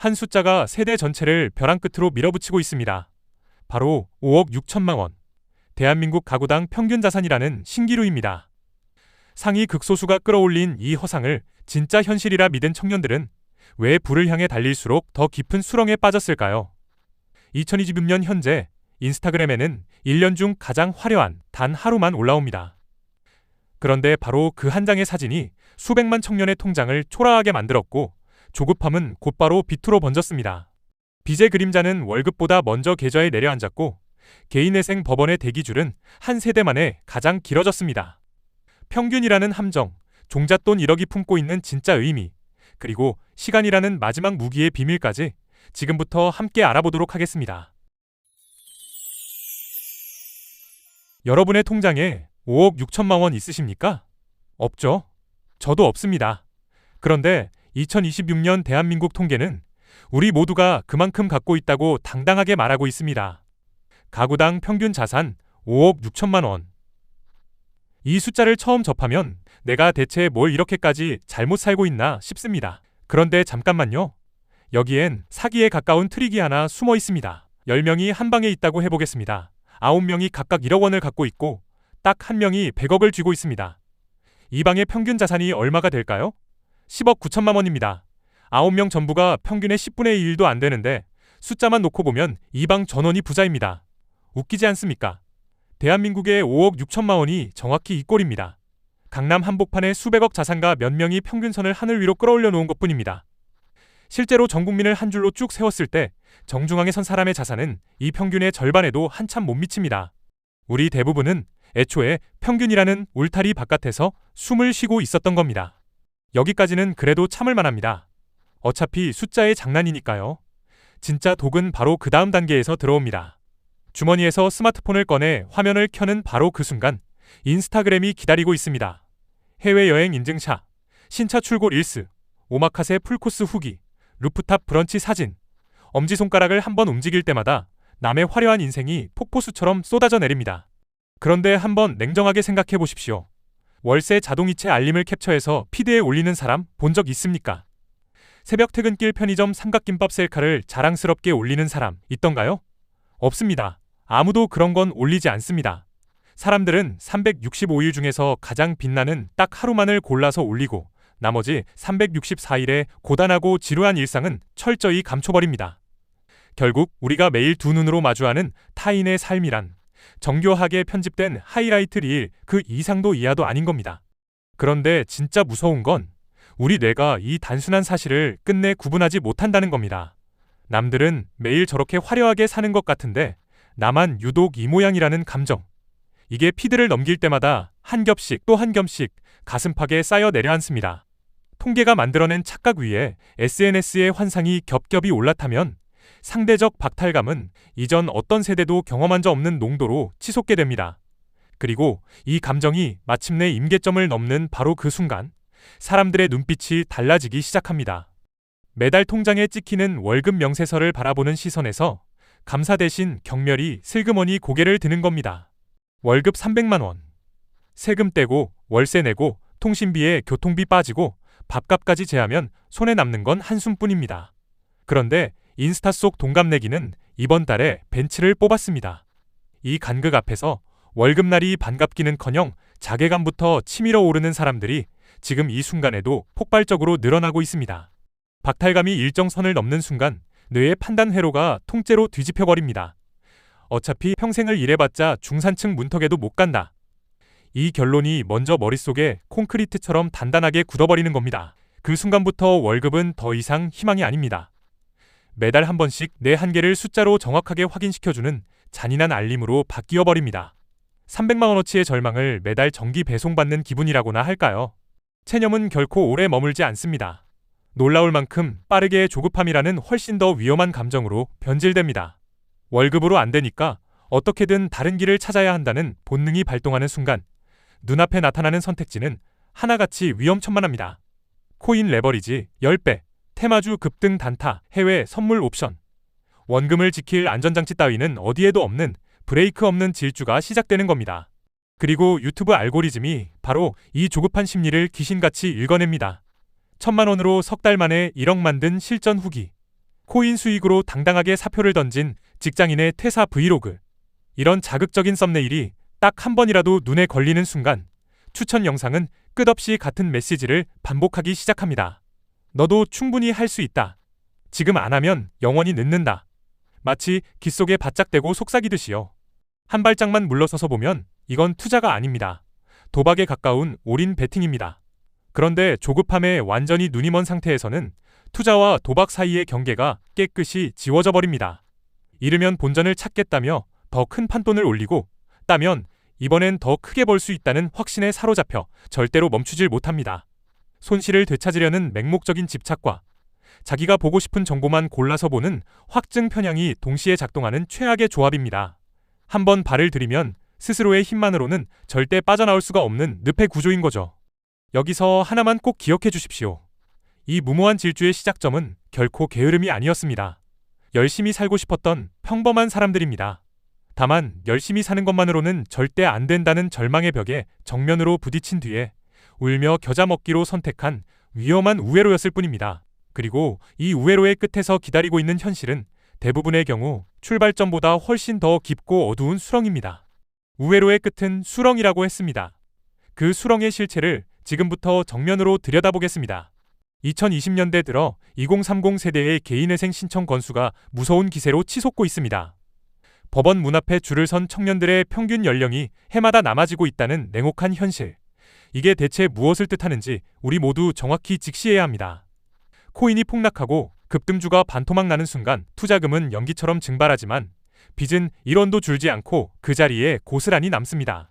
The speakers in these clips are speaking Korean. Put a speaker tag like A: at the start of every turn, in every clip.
A: 한 숫자가 세대 전체를 벼랑 끝으로 밀어붙이고 있습니다. 바로 5억 6천만 원. 대한민국 가구당 평균 자산이라는 신기루입니다. 상위 극소수가 끌어올린 이 허상을 진짜 현실이라 믿은 청년들은 왜 불을 향해 달릴수록 더 깊은 수렁에 빠졌을까요? 2026년 현재 인스타그램에는 1년 중 가장 화려한 단 하루만 올라옵니다. 그런데 바로 그 한 장의 사진이 수백만 청년의 통장을 초라하게 만들었고 조급함은 곧바로 빛으로 번졌습니다. 빚의 그림자는 월급보다 먼저 계좌에 내려앉았고 개인회생 법원의 대기줄은 한 세대 만에 가장 길어졌습니다. 평균이라는 함정, 종잣돈 1억이 품고 있는 진짜 의미, 그리고 시간이라는 마지막 무기의 비밀까지 지금부터 함께 알아보도록 하겠습니다. 여러분의 통장에 5억 6천만 원 있으십니까? 없죠? 저도 없습니다. 그런데 2026년 대한민국 통계는 우리 모두가 그만큼 갖고 있다고 당당하게 말하고 있습니다. 가구당 평균 자산 5억 6천만 원. 이 숫자를 처음 접하면 내가 대체 뭘 이렇게까지 잘못 살고 있나 싶습니다. 그런데 잠깐만요. 여기엔 사기에 가까운 트릭이 하나 숨어 있습니다. 10명이 한 방에 있다고 해보겠습니다. 9명이 각각 1억 원을 갖고 있고 딱 1명이 100억을 쥐고 있습니다. 이 방의 평균 자산이 얼마가 될까요? 10억 9천만 원입니다. 9명 전부가 평균의 10분의 1도 안 되는데 숫자만 놓고 보면 이 방 전원이 부자입니다. 웃기지 않습니까? 대한민국의 5억 6천만 원이 정확히 이 꼴입니다. 강남 한복판에 수백억 자산가 몇 명이 평균선을 하늘 위로 끌어올려 놓은 것뿐입니다. 실제로 전 국민을 한 줄로 쭉 세웠을 때 정중앙에 선 사람의 자산은 이 평균의 절반에도 한참 못 미칩니다. 우리 대부분은 애초에 평균이라는 울타리 바깥에서 숨을 쉬고 있었던 겁니다. 여기까지는 그래도 참을 만합니다. 어차피 숫자의 장난이니까요. 진짜 독은 바로 그 다음 단계에서 들어옵니다. 주머니에서 스마트폰을 꺼내 화면을 켜는 바로 그 순간 인스타그램이 기다리고 있습니다. 해외여행 인증샷, 신차 출고 릴스, 오마카세 풀코스 후기, 루프탑 브런치 사진. 엄지손가락을 한번 움직일 때마다 남의 화려한 인생이 폭포수처럼 쏟아져 내립니다. 그런데 한번 냉정하게 생각해 보십시오. 월세 자동이체 알림을 캡처해서 피드에 올리는 사람 본 적 있습니까? 새벽 퇴근길 편의점 삼각김밥 셀카를 자랑스럽게 올리는 사람 있던가요? 없습니다. 아무도 그런 건 올리지 않습니다. 사람들은 365일 중에서 가장 빛나는 딱 하루만을 골라서 올리고 나머지 364일의 고단하고 지루한 일상은 철저히 감춰버립니다. 결국 우리가 매일 두 눈으로 마주하는 타인의 삶이란 정교하게 편집된 하이라이트 릴 그 이상도 이하도 아닌 겁니다. 그런데 진짜 무서운 건 우리 뇌가 이 단순한 사실을 끝내 구분하지 못한다는 겁니다. 남들은 매일 저렇게 화려하게 사는 것 같은데 나만 유독 이 모양이라는 감정. 이게 피드를 넘길 때마다 한 겹씩 또 한 겹씩 가슴팍에 쌓여 내려앉습니다. 통계가 만들어낸 착각 위에 SNS의 환상이 겹겹이 올라타면 상대적 박탈감은 이전 어떤 세대도 경험한 적 없는 농도로 치솟게 됩니다. 그리고 이 감정이 마침내 임계점을 넘는 바로 그 순간 사람들의 눈빛이 달라지기 시작합니다. 매달 통장에 찍히는 월급 명세서를 바라보는 시선에서 감사 대신 경멸이 슬그머니 고개를 드는 겁니다. 월급 300만 원. 세금 떼고 월세 내고 통신비에 교통비 빠지고 밥값까지 제하면 손에 남는 건 한숨뿐입니다. 그런데 인스타 속 동갑내기는 이번 달에 벤츠를 뽑았습니다. 이 간극 앞에서 월급날이 반갑기는커녕 자괴감부터 치밀어 오르는 사람들이 지금 이 순간에도 폭발적으로 늘어나고 있습니다. 박탈감이 일정 선을 넘는 순간 뇌의 판단 회로가 통째로 뒤집혀버립니다. 어차피 평생을 일해봤자 중산층 문턱에도 못 간다. 이 결론이 먼저 머릿속에 콘크리트처럼 단단하게 굳어버리는 겁니다. 그 순간부터 월급은 더 이상 희망이 아닙니다. 매달 한 번씩 내 한계를 숫자로 정확하게 확인시켜주는 잔인한 알림으로 바뀌어버립니다. 300만 원어치의 절망을 매달 정기 배송받는 기분이라고나 할까요? 체념은 결코 오래 머물지 않습니다. 놀라울 만큼 빠르게 조급함이라는 훨씬 더 위험한 감정으로 변질됩니다. 월급으로 안 되니까 어떻게든 다른 길을 찾아야 한다는 본능이 발동하는 순간 눈앞에 나타나는 선택지는 하나같이 위험천만합니다. 코인 레버리지 10배, 테마주 급등 단타, 해외 선물 옵션. 원금을 지킬 안전장치 따위는 어디에도 없는 브레이크 없는 질주가 시작되는 겁니다. 그리고 유튜브 알고리즘이 바로 이 조급한 심리를 귀신같이 읽어냅니다. 1,000만 원으로 석 달 만에 1억 만든 실전 후기. 코인 수익으로 당당하게 사표를 던진 직장인의 퇴사 브이로그. 이런 자극적인 썸네일이 딱 한 번이라도 눈에 걸리는 순간 추천 영상은 끝없이 같은 메시지를 반복하기 시작합니다. 너도 충분히 할 수 있다. 지금 안 하면 영원히 늦는다. 마치 기 속에 바짝 대고 속삭이듯이요. 한 발짝만 물러서서 보면 이건 투자가 아닙니다. 도박에 가까운 올인 베팅입니다. 그런데 조급함에 완전히 눈이 먼 상태에서는 투자와 도박 사이의 경계가 깨끗이 지워져 버립니다. 이르면 본전을 찾겠다며 더 큰 판돈을 올리고 따면 이번엔 더 크게 벌 수 있다는 확신에 사로잡혀 절대로 멈추질 못합니다. 손실을 되찾으려는 맹목적인 집착과 자기가 보고 싶은 정보만 골라서 보는 확증 편향이 동시에 작동하는 최악의 조합입니다. 한번 발을 들이면 스스로의 힘만으로는 절대 빠져나올 수가 없는 늪의 구조인 거죠. 여기서 하나만 꼭 기억해 주십시오. 이 무모한 질주의 시작점은 결코 게으름이 아니었습니다. 열심히 살고 싶었던 평범한 사람들입니다. 다만 열심히 사는 것만으로는 절대 안 된다는 절망의 벽에 정면으로 부딪힌 뒤에 울며 겨자 먹기로 선택한 위험한 우회로였을 뿐입니다. 그리고 이 우회로의 끝에서 기다리고 있는 현실은 대부분의 경우 출발점보다 훨씬 더 깊고 어두운 수렁입니다. 우회로의 끝은 수렁이라고 했습니다. 그 수렁의 실체를 지금부터 정면으로 들여다보겠습니다. 2020년대 들어 2030 세대의 개인회생 신청 건수가 무서운 기세로 치솟고 있습니다. 법원 문 앞에 줄을 선 청년들의 평균 연령이 해마다 남아지고 있다는 냉혹한 현실. 이게 대체 무엇을 뜻하는지 우리 모두 정확히 직시해야 합니다. 코인이 폭락하고 급등주가 반토막 나는 순간 투자금은 연기처럼 증발하지만 빚은 1원도 줄지 않고 그 자리에 고스란히 남습니다.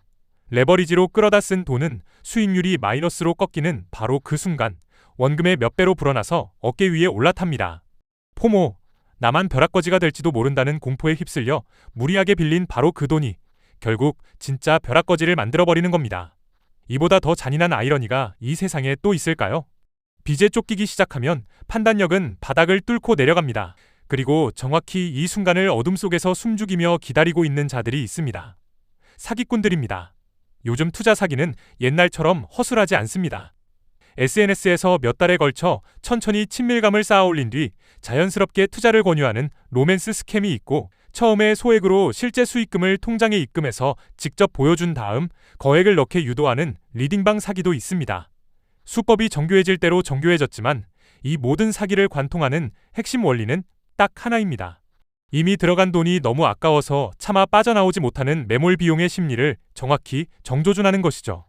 A: 레버리지로 끌어다 쓴 돈은 수익률이 마이너스로 꺾이는 바로 그 순간 원금의 몇 배로 불어나서 어깨 위에 올라탑니다. 포모, 나만 벼락거지가 될지도 모른다는 공포에 휩쓸려 무리하게 빌린 바로 그 돈이 결국 진짜 벼락거지를 만들어버리는 겁니다. 이보다 더 잔인한 아이러니가 이 세상에 또 있을까요? 빚에 쫓기기 시작하면 판단력은 바닥을 뚫고 내려갑니다. 그리고 정확히 이 순간을 어둠 속에서 숨죽이며 기다리고 있는 자들이 있습니다. 사기꾼들입니다. 요즘 투자 사기는 옛날처럼 허술하지 않습니다. SNS에서 몇 달에 걸쳐 천천히 친밀감을 쌓아 올린 뒤 자연스럽게 투자를 권유하는 로맨스 스캠이 있고 처음에 소액으로 실제 수익금을 통장에 입금해서 직접 보여준 다음 거액을 넣게 유도하는 리딩방 사기도 있습니다. 수법이 정교해질 대로 정교해졌지만 이 모든 사기를 관통하는 핵심 원리는 딱 하나입니다. 이미 들어간 돈이 너무 아까워서 차마 빠져나오지 못하는 매몰 비용의 심리를 정확히 정조준하는 것이죠.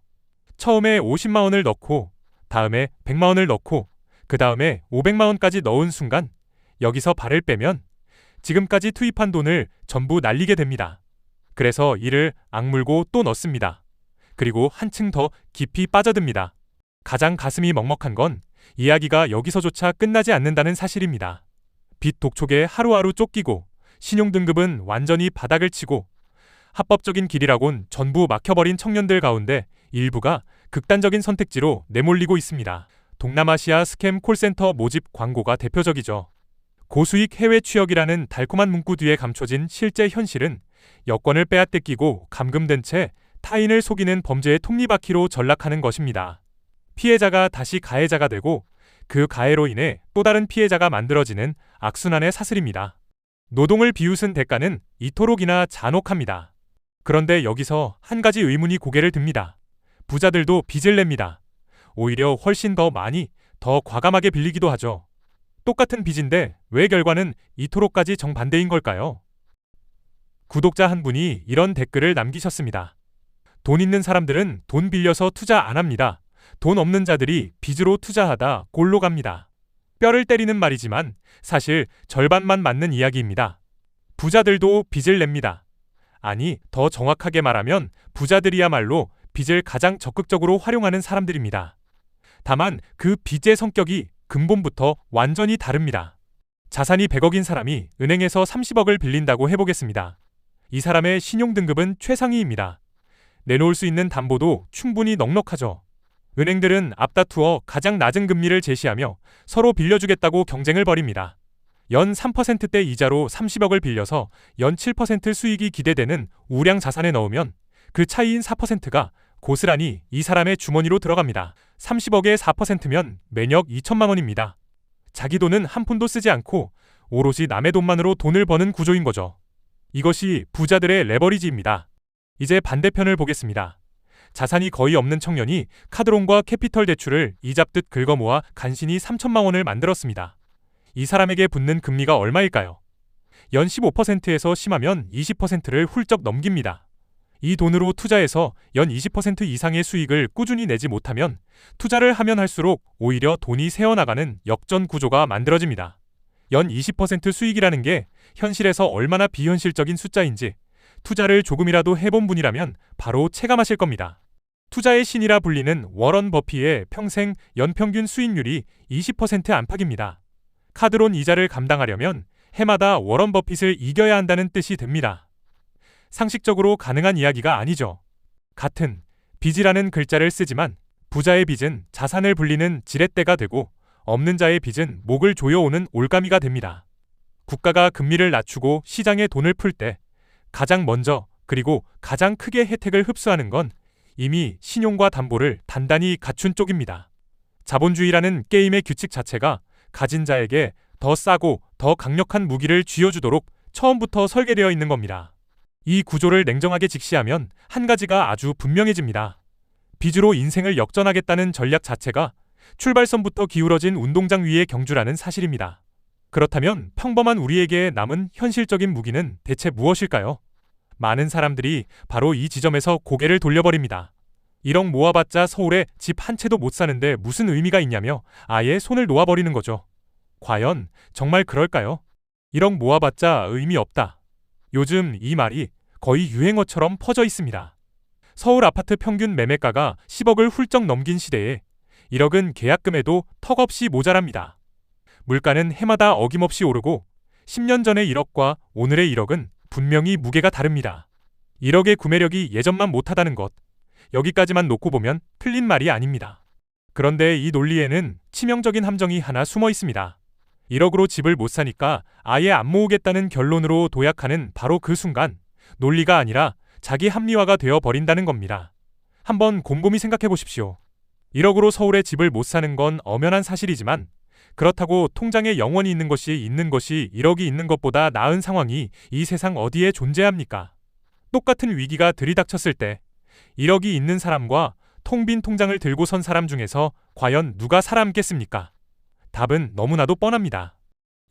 A: 처음에 50만 원을 넣고 다음에 100만 원을 넣고 그 다음에 500만 원까지 넣은 순간 여기서 발을 빼면 지금까지 투입한 돈을 전부 날리게 됩니다. 그래서 이를 악물고 또 넣습니다. 그리고 한층 더 깊이 빠져듭니다. 가장 가슴이 먹먹한 건 이야기가 여기서조차 끝나지 않는다는 사실입니다. 빚 독촉에 하루하루 쫓기고 신용등급은 완전히 바닥을 치고 합법적인 길이라곤 전부 막혀버린 청년들 가운데 일부가 극단적인 선택지로 내몰리고 있습니다. 동남아시아 스캠 콜센터 모집 광고가 대표적이죠. 고수익 해외 취역이라는 달콤한 문구 뒤에 감춰진 실제 현실은 여권을 빼앗기고 감금된 채 타인을 속이는 범죄의 톱니바퀴로 전락하는 것입니다. 피해자가 다시 가해자가 되고 그 가해로 인해 또 다른 피해자가 만들어지는 악순환의 사슬입니다. 노동을 비웃은 대가는 이토록이나 잔혹합니다. 그런데 여기서 한 가지 의문이 고개를 듭니다. 부자들도 빚을 냅니다. 오히려 훨씬 더 많이, 더 과감하게 빌리기도 하죠. 똑같은 빚인데 왜 결과는 이토록까지 정반대인 걸까요? 구독자 한 분이 이런 댓글을 남기셨습니다. 돈 있는 사람들은 돈 빌려서 투자 안 합니다. 돈 없는 자들이 빚으로 투자하다 골로 갑니다. 뼈를 때리는 말이지만 사실 절반만 맞는 이야기입니다. 부자들도 빚을 냅니다. 아니, 더 정확하게 말하면 부자들이야말로 빚을 가장 적극적으로 활용하는 사람들입니다. 다만 그 빚의 성격이 근본부터 완전히 다릅니다. 자산이 100억인 사람이 은행에서 30억을 빌린다고 해보겠습니다. 이 사람의 신용등급은 최상위입니다. 내놓을 수 있는 담보도 충분히 넉넉하죠. 은행들은 앞다투어 가장 낮은 금리를 제시하며 서로 빌려주겠다고 경쟁을 벌입니다. 연 3%대 이자로 30억을 빌려서 연 7% 수익이 기대되는 우량 자산에 넣으면 그 차이인 4%가 고스란히 이 사람의 주머니로 들어갑니다. 30억의 4%면 매년 2천만 원입니다. 자기 돈은 한 푼도 쓰지 않고 오롯이 남의 돈만으로 돈을 버는 구조인 거죠. 이것이 부자들의 레버리지입니다. 이제 반대편을 보겠습니다. 자산이 거의 없는 청년이 카드론과 캐피털 대출을 이잡듯 긁어모아 간신히 3천만 원을 만들었습니다. 이 사람에게 붙는 금리가 얼마일까요? 연 15%에서 심하면 20%를 훌쩍 넘깁니다. 이 돈으로 투자해서 연 20% 이상의 수익을 꾸준히 내지 못하면 투자를 하면 할수록 오히려 돈이 새어나가는 역전 구조가 만들어집니다. 연 20% 수익이라는 게 현실에서 얼마나 비현실적인 숫자인지 투자를 조금이라도 해본 분이라면 바로 체감하실 겁니다. 투자의 신이라 불리는 워런 버핏의 평생 연평균 수익률이 20% 안팎입니다. 카드론 이자를 감당하려면 해마다 워런 버핏을 이겨야 한다는 뜻이 됩니다. 상식적으로 가능한 이야기가 아니죠. 같은 빚이라는 글자를 쓰지만 부자의 빚은 자산을 불리는 지렛대가 되고 없는 자의 빚은 목을 조여오는 올가미가 됩니다. 국가가 금리를 낮추고 시장에 돈을 풀 때 가장 먼저 그리고 가장 크게 혜택을 흡수하는 건 이미 신용과 담보를 단단히 갖춘 쪽입니다. 자본주의라는 게임의 규칙 자체가 가진 자에게 더 싸고 더 강력한 무기를 쥐어주도록 처음부터 설계되어 있는 겁니다. 이 구조를 냉정하게 직시하면 한 가지가 아주 분명해집니다. 빚으로 인생을 역전하겠다는 전략 자체가 출발선부터 기울어진 운동장 위의 경주라는 사실입니다. 그렇다면 평범한 우리에게 남은 현실적인 무기는 대체 무엇일까요? 많은 사람들이 바로 이 지점에서 고개를 돌려버립니다. 1억 모아봤자 서울에 집 한 채도 못 사는데 무슨 의미가 있냐며 아예 손을 놓아버리는 거죠. 과연 정말 그럴까요? 1억 모아봤자 의미 없다. 요즘 이 말이 거의 유행어처럼 퍼져 있습니다. 서울 아파트 평균 매매가가 10억을 훌쩍 넘긴 시대에 1억은 계약금에도 턱없이 모자랍니다. 물가는 해마다 어김없이 오르고 10년 전의 1억과 오늘의 1억은 분명히 무게가 다릅니다. 1억의 구매력이 예전만 못하다는 것, 여기까지만 놓고 보면 틀린 말이 아닙니다. 그런데 이 논리에는 치명적인 함정이 하나 숨어 있습니다. 1억으로 집을 못 사니까 아예 안 모으겠다는 결론으로 도약하는 바로 그 순간 논리가 아니라 자기 합리화가 되어 버린다는 겁니다. 한번 곰곰이 생각해 보십시오. 1억으로 서울에 집을 못 사는 건 엄연한 사실이지만 그렇다고 통장에 영원히 있는 것이 1억이 있는 것보다 나은 상황이 이 세상 어디에 존재합니까? 똑같은 위기가 들이닥쳤을 때 1억이 있는 사람과 텅 빈 통장을 들고 선 사람 중에서 과연 누가 살아남겠습니까? 답은 너무나도 뻔합니다.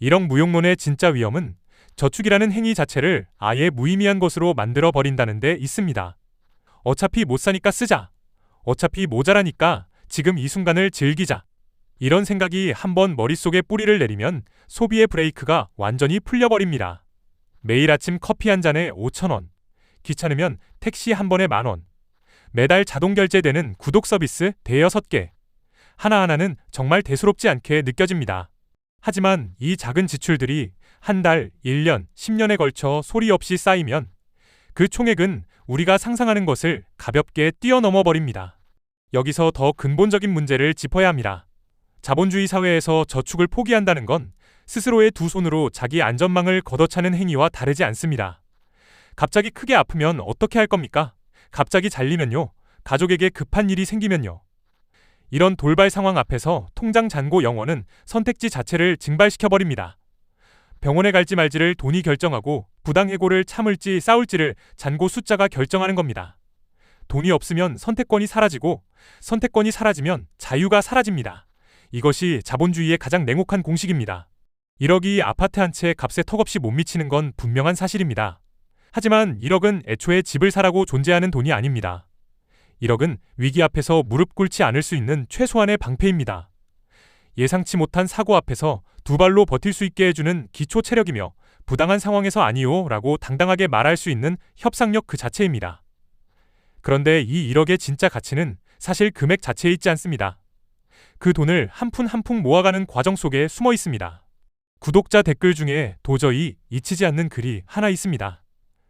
A: 1억 무용론의 진짜 위험은 저축이라는 행위 자체를 아예 무의미한 것으로 만들어 버린다는 데 있습니다. 어차피 못 사니까 쓰자. 어차피 모자라니까 지금 이 순간을 즐기자. 이런 생각이 한번 머릿속에 뿌리를 내리면 소비의 브레이크가 완전히 풀려버립니다. 매일 아침 커피 한 잔에 5,000원, 귀찮으면 택시 한 번에 10,000원, 매달 자동 결제되는 구독 서비스 대여섯 개, 하나하나는 정말 대수롭지 않게 느껴집니다. 하지만 이 작은 지출들이 한 달, 1년, 10년에 걸쳐 소리 없이 쌓이면 그 총액은 우리가 상상하는 것을 가볍게 뛰어넘어 버립니다. 여기서 더 근본적인 문제를 짚어야 합니다. 자본주의 사회에서 저축을 포기한다는 건 스스로의 두 손으로 자기 안전망을 걷어차는 행위와 다르지 않습니다. 갑자기 크게 아프면 어떻게 할 겁니까? 갑자기 잘리면요? 가족에게 급한 일이 생기면요? 이런 돌발 상황 앞에서 통장 잔고 영원은 선택지 자체를 증발시켜버립니다. 병원에 갈지 말지를 돈이 결정하고 부당해고를 참을지 싸울지를 잔고 숫자가 결정하는 겁니다. 돈이 없으면 선택권이 사라지고 선택권이 사라지면 자유가 사라집니다. 이것이 자본주의의 가장 냉혹한 공식입니다. 1억이 아파트 한 채 값에 턱없이 못 미치는 건 분명한 사실입니다. 하지만 1억은 애초에 집을 사라고 존재하는 돈이 아닙니다. 1억은 위기 앞에서 무릎 꿇지 않을 수 있는 최소한의 방패입니다. 예상치 못한 사고 앞에서 두 발로 버틸 수 있게 해주는 기초 체력이며 부당한 상황에서 아니요 라고 당당하게 말할 수 있는 협상력 그 자체입니다. 그런데 이 1억의 진짜 가치는 사실 금액 자체에 있지 않습니다. 그 돈을 한 푼 한 푼 모아가는 과정 속에 숨어 있습니다. 구독자 댓글 중에 도저히 잊히지 않는 글이 하나 있습니다.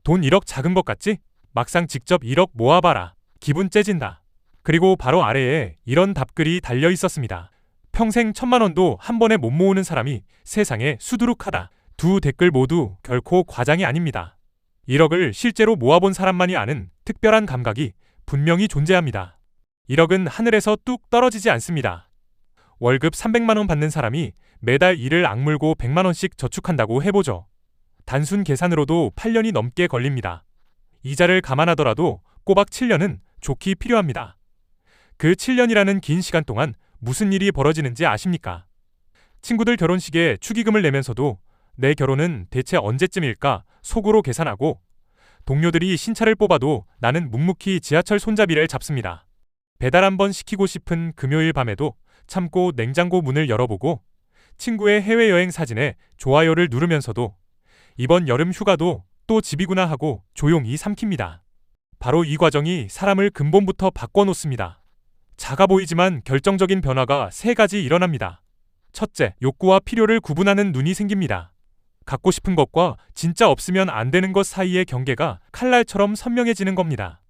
A: 돈 1억 작은 것 같지? 막상 직접 1억 모아봐라. 기분 째진다. 그리고 바로 아래에 이런 답글이 달려 있었습니다. 평생 1,000만 원도 한 번에 못 모으는 사람이 세상에 수두룩하다. 두 댓글 모두 결코 과장이 아닙니다. 1억을 실제로 모아본 사람만이 아는 특별한 감각이 분명히 존재합니다. 1억은 하늘에서 뚝 떨어지지 않습니다. 월급 300만 원 받는 사람이 매달 이를 악물고 100만 원씩 저축한다고 해보죠. 단순 계산으로도 8년이 넘게 걸립니다. 이자를 감안하더라도 꼬박 7년은 좋게 필요합니다. 그 7년이라는 긴 시간 동안 무슨 일이 벌어지는지 아십니까? 친구들 결혼식에 축의금을 내면서도 내 결혼은 대체 언제쯤일까 속으로 계산하고, 동료들이 신차를 뽑아도 나는 묵묵히 지하철 손잡이를 잡습니다. 배달 한번 시키고 싶은 금요일 밤에도 참고 냉장고 문을 열어보고, 친구의 해외여행 사진에 좋아요를 누르면서도 이번 여름 휴가도 또 집이구나 하고 조용히 삼킵니다. 바로 이 과정이 사람을 근본부터 바꿔놓습니다. 작아 보이지만 결정적인 변화가 3가지 일어납니다. 첫째, 욕구와 필요를 구분하는 눈이 생깁니다. 갖고 싶은 것과 진짜 없으면 안 되는 것 사이의 경계가 칼날처럼 선명해지는 겁니다.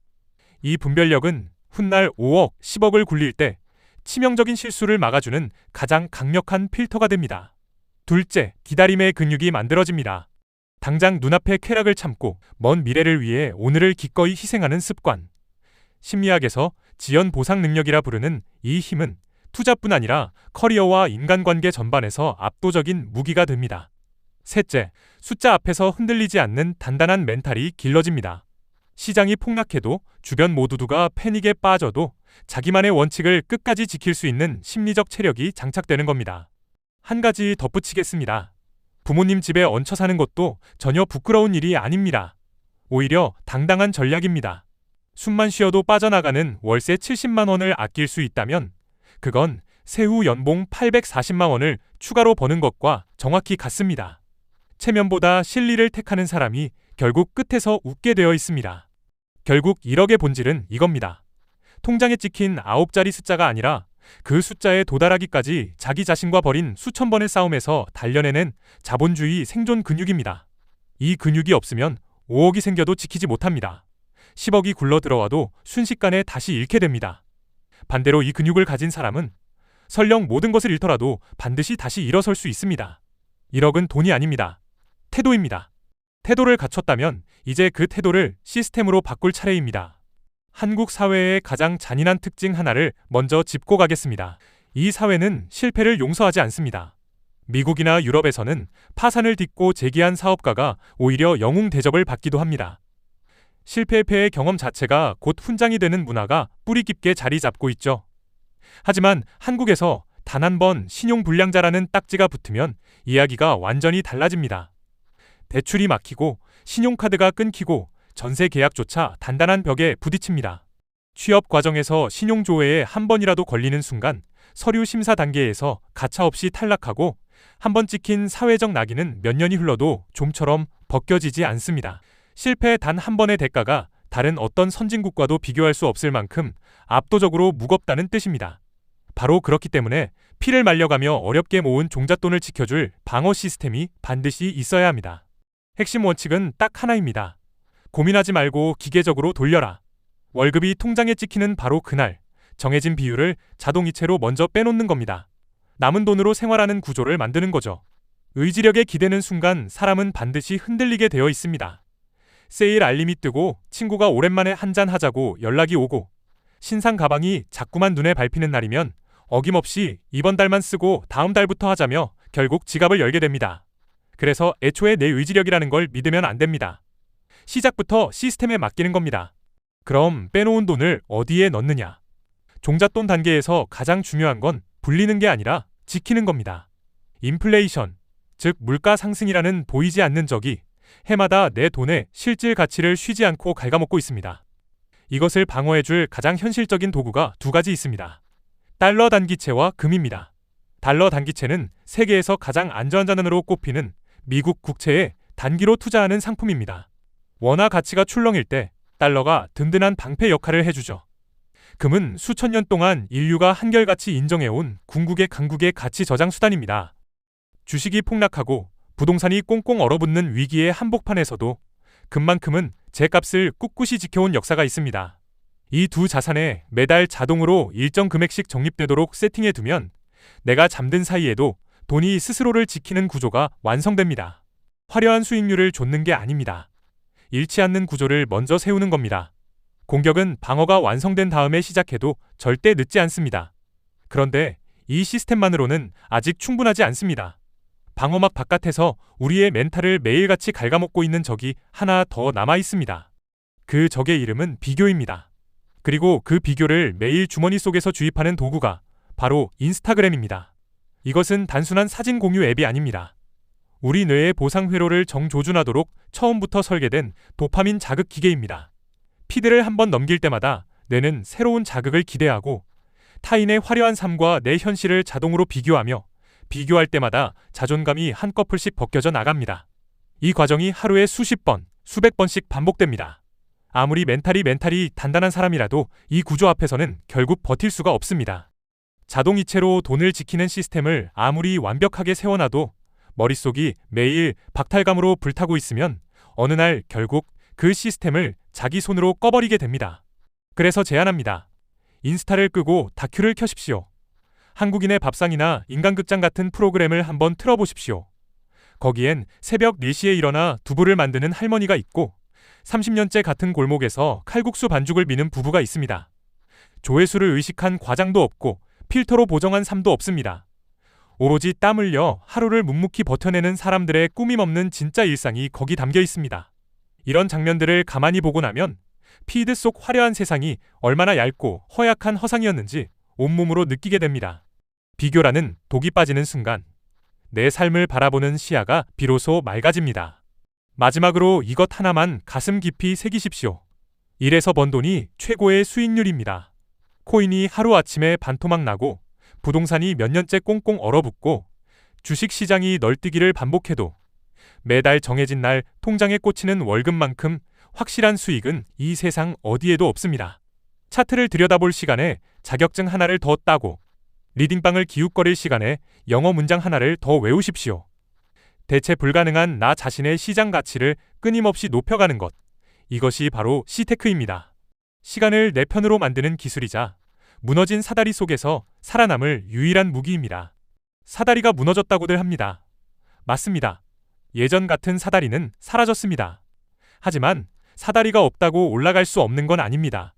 A: 이 분별력은 훗날 5억, 10억을 굴릴 때 치명적인 실수를 막아주는 가장 강력한 필터가 됩니다. 둘째, 기다림의 근육이 만들어집니다. 당장 눈앞의 쾌락을 참고 먼 미래를 위해 오늘을 기꺼이 희생하는 습관. 심리학에서 지연 보상 능력이라 부르는 이 힘은 투자뿐 아니라 커리어와 인간관계 전반에서 압도적인 무기가 됩니다. 셋째, 숫자 앞에서 흔들리지 않는 단단한 멘탈이 길러집니다. 시장이 폭락해도 주변 모두가 패닉에 빠져도 자기만의 원칙을 끝까지 지킬 수 있는 심리적 체력이 장착되는 겁니다. 한 가지 덧붙이겠습니다. 부모님 집에 얹혀 사는 것도 전혀 부끄러운 일이 아닙니다. 오히려 당당한 전략입니다. 숨만 쉬어도 빠져나가는 월세 70만 원을 아낄 수 있다면 그건 세후 연봉 840만 원을 추가로 버는 것과 정확히 같습니다. 체면보다 실리를 택하는 사람이 결국 끝에서 웃게 되어 있습니다. 결국 1억의 본질은 이겁니다. 통장에 찍힌 9자리 숫자가 아니라 그 숫자에 도달하기까지 자기 자신과 벌인 수천 번의 싸움에서 단련해낸 자본주의 생존 근육입니다. 이 근육이 없으면 5억이 생겨도 지키지 못합니다. 10억이 굴러 들어와도 순식간에 다시 잃게 됩니다. 반대로 이 근육을 가진 사람은 설령 모든 것을 잃더라도 반드시 다시 일어설 수 있습니다. 1억은 돈이 아닙니다. 태도입니다. 태도를 갖췄다면 이제 그 태도를 시스템으로 바꿀 차례입니다. 한국 사회의 가장 잔인한 특징 하나를 먼저 짚고 가겠습니다. 이 사회는 실패를 용서하지 않습니다. 미국이나 유럽에서는 파산을 딛고 재기한 사업가가 오히려 영웅 대접을 받기도 합니다. 실패의 경험 자체가 곧 훈장이 되는 문화가 뿌리 깊게 자리 잡고 있죠. 하지만 한국에서 단 한 번 신용불량자라는 딱지가 붙으면 이야기가 완전히 달라집니다. 대출이 막히고 신용카드가 끊기고 전세 계약조차 단단한 벽에 부딪힙니다. 취업 과정에서 신용조회에 한 번이라도 걸리는 순간 서류 심사 단계에서 가차없이 탈락하고 한 번 찍힌 사회적 낙인은 몇 년이 흘러도 좀처럼 벗겨지지 않습니다. 실패 단 한 번의 대가가 다른 어떤 선진국과도 비교할 수 없을 만큼 압도적으로 무겁다는 뜻입니다. 바로 그렇기 때문에 피를 말려가며 어렵게 모은 종잣돈을 지켜줄 방어 시스템이 반드시 있어야 합니다. 핵심 원칙은 딱 하나입니다. 고민하지 말고 기계적으로 돌려라. 월급이 통장에 찍히는 바로 그날 정해진 비율을 자동이체로 먼저 빼놓는 겁니다. 남은 돈으로 생활하는 구조를 만드는 거죠. 의지력에 기대는 순간 사람은 반드시 흔들리게 되어 있습니다. 세일 알림이 뜨고 친구가 오랜만에 한잔 하자고 연락이 오고 신상 가방이 자꾸만 눈에 밟히는 날이면 어김없이 이번 달만 쓰고 다음 달부터 하자며 결국 지갑을 열게 됩니다. 그래서 애초에 내 의지력이라는 걸 믿으면 안 됩니다. 시작부터 시스템에 맡기는 겁니다. 그럼 빼놓은 돈을 어디에 넣느냐? 종잣돈 단계에서 가장 중요한 건 불리는 게 아니라 지키는 겁니다. 인플레이션, 즉 물가 상승이라는 보이지 않는 적이 해마다 내 돈의 실질 가치를 쉬지 않고 갉아먹고 있습니다. 이것을 방어해줄 가장 현실적인 도구가 2가지 있습니다. 달러 단기채와 금입니다. 달러 단기채는 세계에서 가장 안전한 자산으로 꼽히는 미국 국채에 단기로 투자하는 상품입니다. 원화 가치가 출렁일 때 달러가 든든한 방패 역할을 해주죠. 금은 수천 년 동안 인류가 한결같이 인정해온 궁극의 강국의 가치 저장 수단입니다. 주식이 폭락하고 부동산이 꽁꽁 얼어붙는 위기의 한복판에서도 금만큼은 제값을 꿋꿋이 지켜온 역사가 있습니다. 이 2 자산에 매달 자동으로 일정 금액씩 적립되도록 세팅해두면 내가 잠든 사이에도 돈이 스스로를 지키는 구조가 완성됩니다. 화려한 수익률을 좇는 게 아닙니다. 잃지 않는 구조를 먼저 세우는 겁니다. 공격은 방어가 완성된 다음에 시작해도 절대 늦지 않습니다. 그런데 이 시스템만으로는 아직 충분하지 않습니다. 방어막 바깥에서 우리의 멘탈을 매일같이 갉아먹고 있는 적이 하나 더 남아 있습니다. 그 적의 이름은 비교입니다. 그리고 그 비교를 매일 주머니 속에서 주입하는 도구가 바로 인스타그램입니다. 이것은 단순한 사진 공유 앱이 아닙니다. 우리 뇌의 보상 회로를 정조준하도록 처음부터 설계된 도파민 자극 기계입니다. 피드를 한번 넘길 때마다 뇌는 새로운 자극을 기대하고 타인의 화려한 삶과 내 현실을 자동으로 비교하며 비교할 때마다 자존감이 한꺼풀씩 벗겨져 나갑니다. 이 과정이 하루에 수십 번, 수백 번씩 반복됩니다. 아무리 멘탈이 단단한 사람이라도 이 구조 앞에서는 결국 버틸 수가 없습니다. 자동이체로 돈을 지키는 시스템을 아무리 완벽하게 세워놔도 머릿속이 매일 박탈감으로 불타고 있으면 어느 날 결국 그 시스템을 자기 손으로 꺼버리게 됩니다. 그래서 제안합니다. 인스타를 끄고 다큐를 켜십시오. 한국인의 밥상이나 인간극장 같은 프로그램을 한번 틀어보십시오. 거기엔 새벽 4시에 일어나 두부를 만드는 할머니가 있고 30년째 같은 골목에서 칼국수 반죽을 미는 부부가 있습니다. 조회수를 의식한 과장도 없고 필터로 보정한 삶도 없습니다. 오로지 땀 흘려 하루를 묵묵히 버텨내는 사람들의 꾸밈 없는 진짜 일상이 거기 담겨 있습니다. 이런 장면들을 가만히 보고 나면 피드 속 화려한 세상이 얼마나 얇고 허약한 허상이었는지 온몸으로 느끼게 됩니다. 비교라는 독이 빠지는 순간 내 삶을 바라보는 시야가 비로소 맑아집니다. 마지막으로 이것 하나만 가슴 깊이 새기십시오. 일에서 번 돈이 최고의 수익률입니다. 코인이 하루아침에 반토막 나고 부동산이 몇 년째 꽁꽁 얼어붙고 주식시장이 널뛰기를 반복해도 매달 정해진 날 통장에 꽂히는 월급만큼 확실한 수익은 이 세상 어디에도 없습니다. 차트를 들여다볼 시간에 자격증 하나를 더 따고 리딩방을 기웃거릴 시간에 영어 문장 하나를 더 외우십시오. 대체 불가능한 나 자신의 시장 가치를 끊임없이 높여가는 것. 이것이 바로 시테크입니다. 시간을 내 편으로 만드는 기술이자 무너진 사다리 속에서 살아남을 유일한 무기입니다. 사다리가 무너졌다고들 합니다. 맞습니다. 예전 같은 사다리는 사라졌습니다. 하지만 사다리가 없다고 올라갈 수 없는 건 아닙니다.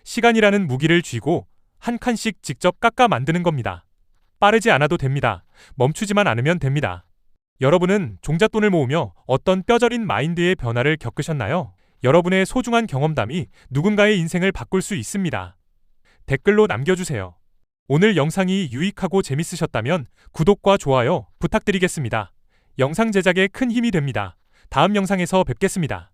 A: 시간이라는 무기를 쥐고 한 칸씩 직접 깎아 만드는 겁니다. 빠르지 않아도 됩니다. 멈추지만 않으면 됩니다. 여러분은 종잣돈을 모으며 어떤 뼈저린 마인드의 변화를 겪으셨나요? 여러분의 소중한 경험담이 누군가의 인생을 바꿀 수 있습니다. 댓글로 남겨주세요. 오늘 영상이 유익하고 재밌으셨다면 구독과 좋아요 부탁드리겠습니다. 영상 제작에 큰 힘이 됩니다. 다음 영상에서 뵙겠습니다.